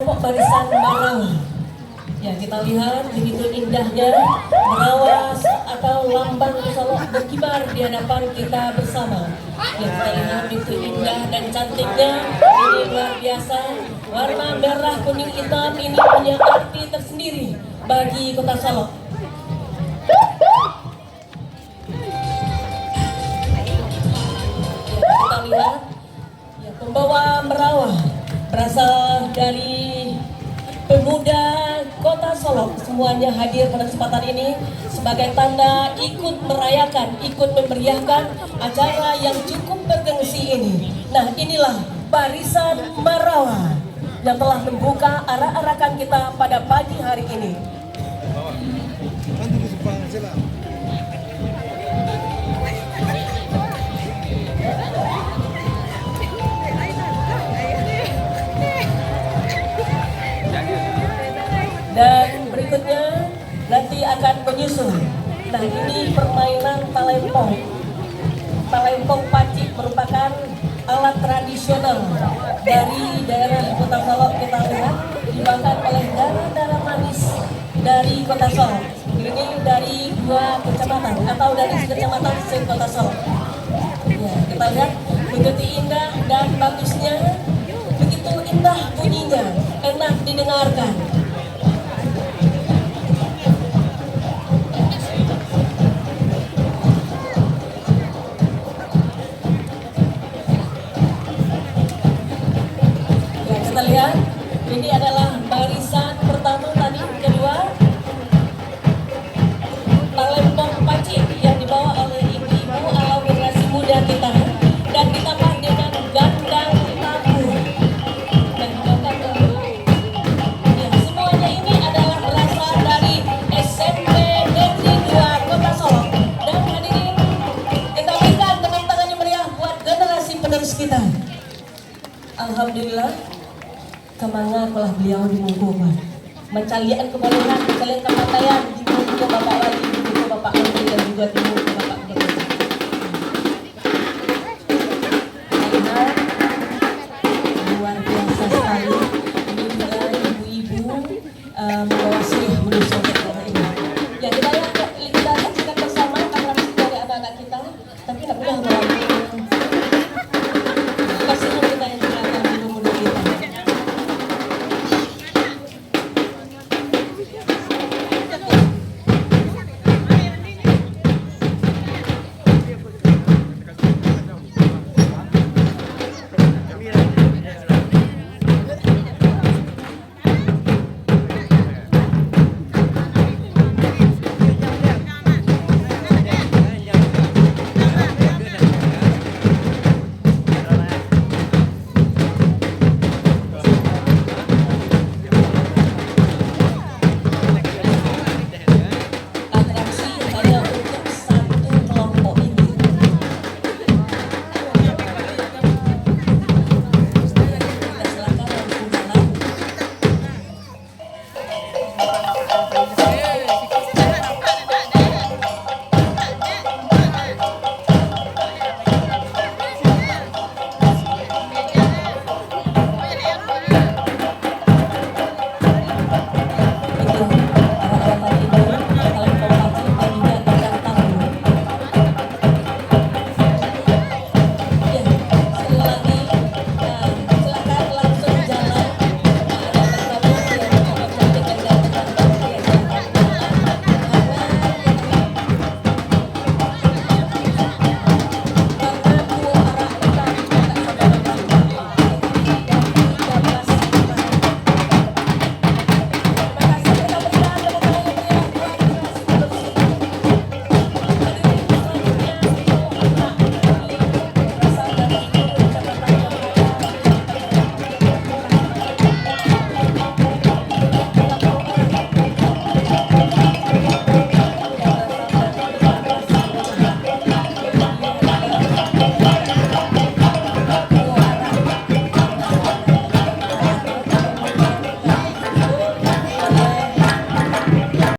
kelompok barisan Marawa. Ya, kita lihat begitu indahnya Marawa atau lambang Solok berkibar di hadapan kita bersama. Ya, kita lihat begitu indah dan cantiknya. Ini luar biasa. Warna merah, kuning, hitam ini punya arti tersendiri bagi Kota Solok. Ya, kita lihat ya, pembawa Marawa berasal dari pemuda Kota Solok, semuanya hadir pada kesempatan ini sebagai tanda ikut merayakan, ikut memeriahkan acara yang cukup bergengsi ini. Nah, inilah barisan Marawa yang telah membuka arak-arakan kita pada pagi hari ini. Dan berikutnya nanti akan menyusul. Nah, ini permainan talempong. Talempong pacik merupakan alat tradisional dari daerah Kota Solok. Kita lihat dibawakan oleh darah-darah manis dari Kota Solok. Ini dari dua kecamatan atau dari kecamatan Kota Solok. Ya, kita lihat begitu indah dan bagusnya, begitu indah bunyinya, enak didengarkan. Kita lihat ini adalah barisan pertama tadi, kedua talempong pacik yang dibawa oleh ibu-ibu ala generasi muda kita dan ditambah dengan gandang tabur dan dibawakan ya, semuanya ini adalah berasal dari SMP Negeri 2 Kota Solok. Dan hadirin, kita berikan tepuk tangannya meriah buat generasi penerus kita. Alhamdulillah, kemana telah beliau dimungkukan mencalian kebaluran, mencalian kepandaian dimungku Bapak Wali, dimungku Bapak Menteri dan juga dimungku